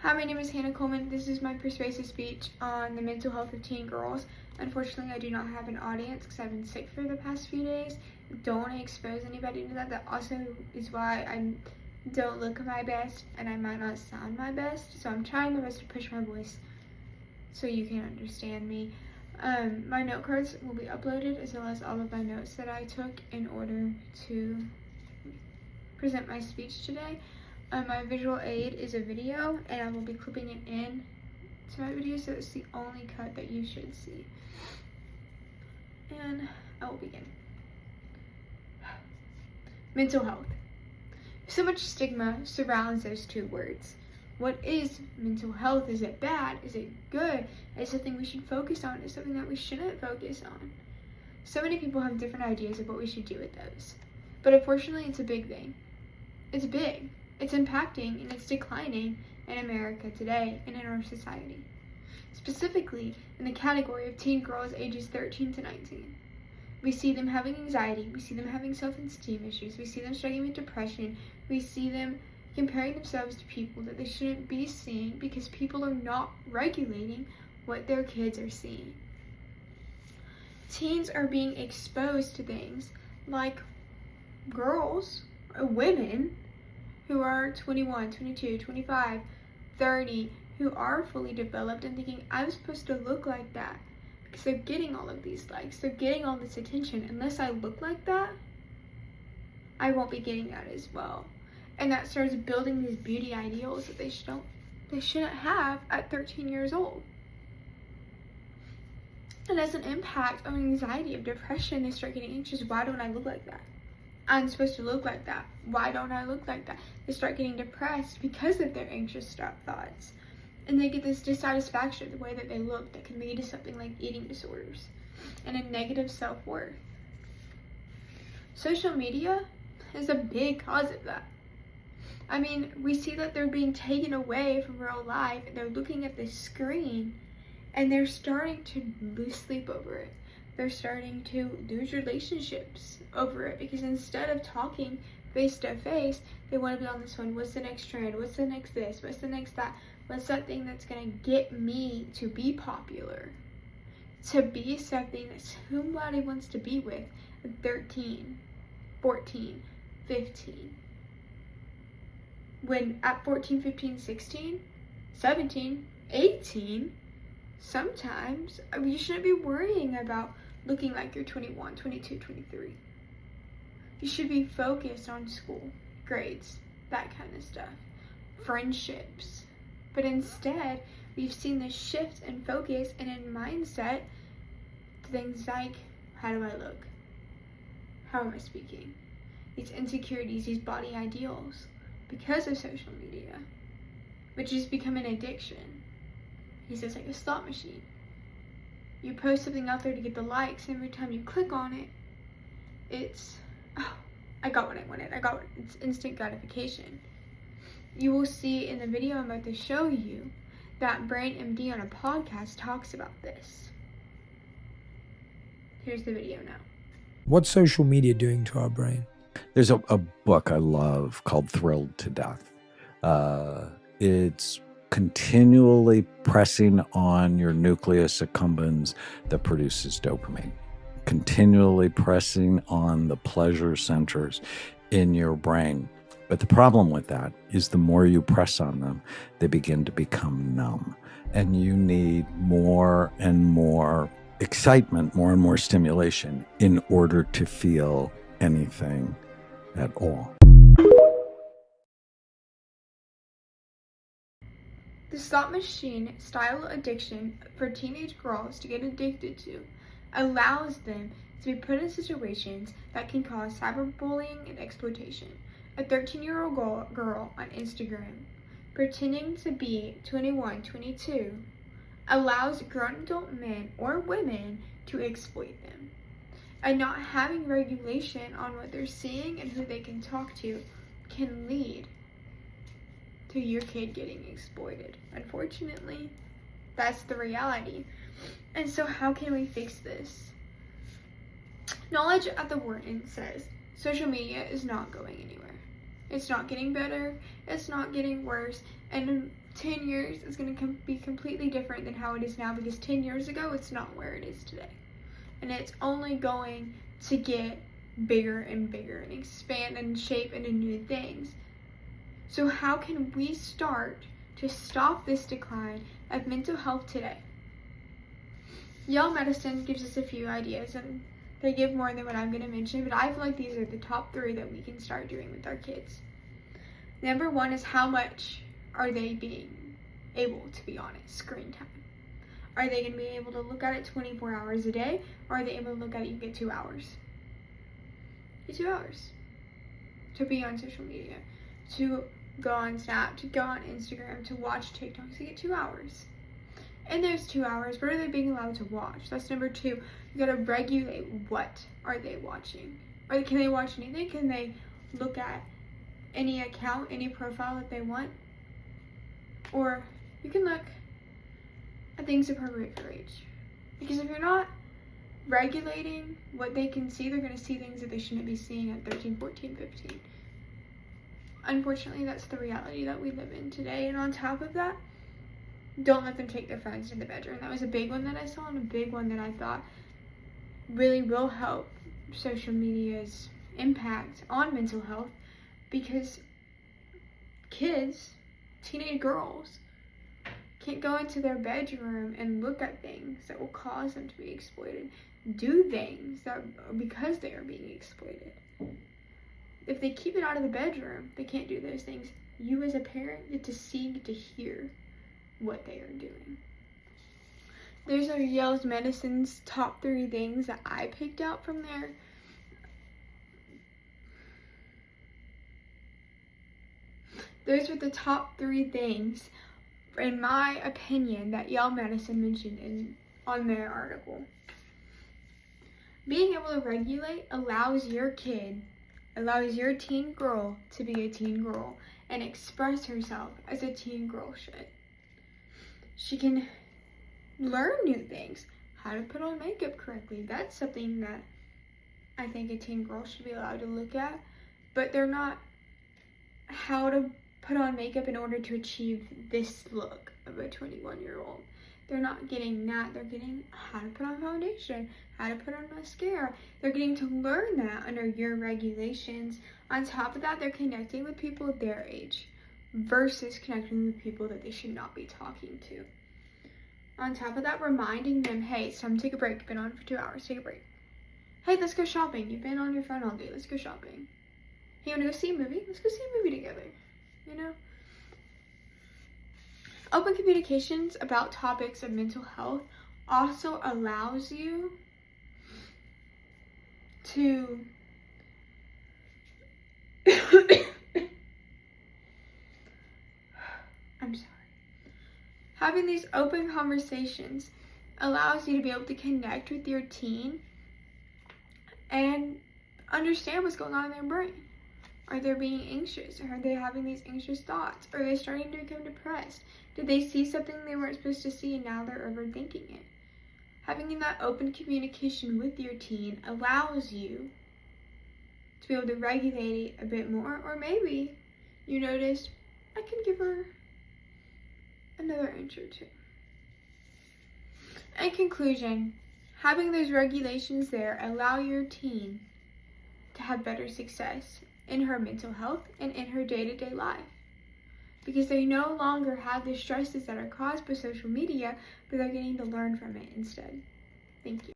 Hi, my name is Hannah Coleman. This is my persuasive speech on the mental health of teen girls. Unfortunately, I do not have an audience because I've been sick for the past few days. Don't want to expose anybody to that. That also is why I don't look my best and I might not sound my best. So I'm trying my best to push my voice so you can understand me. My note cards will be uploaded as well as all of my notes that I took in order to present my speech today. My visual aid is a video, and I will be clipping it in to my video, so it's the only cut that you should see. And I will begin. Mental health. So much stigma surrounds those two words. What is mental health? Is it bad? Is it good? Is it something we should focus on? Is it something that we shouldn't focus on? So many people have different ideas of what we should do with those. But unfortunately, it's a big thing. It's big. It's impacting and it's declining in America today and in our society. Specifically in the category of teen girls ages 13 to 19. We see them having anxiety, we see them having self-esteem issues, we see them struggling with depression, we see them comparing themselves to people that they shouldn't be seeing because people are not regulating what their kids are seeing. Teens are being exposed to things like girls or women who are 21, 22, 25, 30, who are fully developed and thinking, I'm supposed to look like that because they're getting all of these likes, they're getting all this attention. Unless I look like that, I won't be getting that as well. And that starts building these beauty ideals that they shouldn't have at 13 years old. And as an impact of anxiety, of depression, they start getting anxious. Why don't I look like that? I'm supposed to look like that. Why don't I look like that? They start getting depressed because of their anxious thoughts. And they get this dissatisfaction with the way that they look that can lead to something like eating disorders and a negative self-worth. Social media is a big cause of that. I mean, we see that they're being taken away from real life and they're looking at this screen and they're starting to lose sleep over it. They're starting to lose relationships over it because instead of talking face to face, they want to be on this one. What's the next trend? What's the next this? What's the next that? What's that thing that's going to get me to be popular? To be something that somebody wants to be with at 13, 14, 15. When at 14, 15, 16, 17, 18, sometimes you shouldn't be worrying about looking like you're 21, 22, 23. You should be focused on school, grades, that kind of stuff, friendships. But instead, we've seen this shift in focus and in mindset to things like, how do I look? How am I speaking? These insecurities, these body ideals, because of social media, which has become an addiction. It's like a slot machine. You post something out there to get the likes, and every time you click on it, it's, oh, I got what I wanted. It's instant gratification. You will see in the video I'm about to show you that Brain MD on a podcast talks about this. Here's the video now. What's social media doing to our brain? There's a book I love called Thrilled to Death. It's continually pressing on your nucleus accumbens that produces dopamine, continually pressing on the pleasure centers in your brain. But the problem with that is the more you press on them, they begin to become numb. And you need more and more excitement, more and more stimulation in order to feel anything at all. The slot machine style addiction for teenage girls to get addicted to allows them to be put in situations that can cause cyberbullying and exploitation. A 13-year-old girl on Instagram pretending to be 21, 22 allows grown adult men or women to exploit them. And not having regulation on what they're seeing and who they can talk to can lead to your kid getting exploited. Unfortunately, that's the reality. And so how can we fix this? Knowledge at the Wharton says social media is not going anywhere. It's not getting better, it's not getting worse, and in 10 years it's going to be completely different than how it is now, because 10 years ago it's not where it is today. And it's only going to get bigger and bigger and expand and shape into new things. So how can we start to stop this decline of mental health today? Yale Medicine gives us a few ideas, and they give more than what I'm going to mention, but I feel like these are the top 3 that we can start doing with our kids. Number 1 is, how much are they being able to be on it? Screen time. Are they going to be able to look at it 24 hours a day, or are they able to look at it, you get 2 hours? Get 2 hours to be on social media, to go on Snap, to go on Instagram, to watch TikToks. You get 2 hours. In those 2 hours, what are they being allowed to watch? That's number 2. You gotta regulate what are they watching. Or can they watch anything? Can they look at any account, any profile that they want? Or you can look at things appropriate for age. Because if you're not regulating what they can see, they're gonna see things that they shouldn't be seeing at 13, 14, 15. Unfortunately, that's the reality that we live in today. And on top of that, don't let them take their phones to the bedroom. That was a big one that I saw, and a big one that I thought really will help social media's impact on mental health, because kids, teenage girls, can't go into their bedroom and look at things that will cause them to be exploited, do things that because they are being exploited. If they keep it out of the bedroom, they can't do those things. You as a parent get to see, get to hear what they are doing. Those are Yale Medicine's top 3 things that I picked out from there. Those were the top 3 things, in my opinion, that Yale Medicine mentioned on their article. Being able to regulate allows your teen girl to be a teen girl and express herself as a teen girl should. She can learn new things, how to put on makeup correctly. That's something that I think a teen girl should be allowed to look at, but they're not how to put on makeup in order to achieve this look of a 21-year-old. They're not getting that. They're getting how to put on foundation, how to put on mascara. They're getting to learn that under your regulations. On top of that, they're connecting with people their age versus connecting with people that they should not be talking to. On top of that, reminding them, hey, it's time to take a break. You've been on for 2 hours. Take a break. Hey, let's go shopping. You've been on your phone all day. Let's go shopping. Hey, you want to go see a movie? Let's go see a movie together. You know? Open communications about topics of mental health also allows you to I'm sorry. Having these open conversations allows you to be able to connect with your teen and understand what's going on in their brain. Are they being anxious? Are they having these anxious thoughts? Are they starting to become depressed? Did they see something they weren't supposed to see and now they're overthinking it? Having that open communication with your teen allows you to be able to regulate it a bit more. Or maybe you notice, I can give her another inch or 2. In conclusion, having those regulations there allow your teen to have better success in her mental health and in her day-to-day life, because they no longer have the stresses that are caused by social media, but they're getting to learn from it instead. Thank you.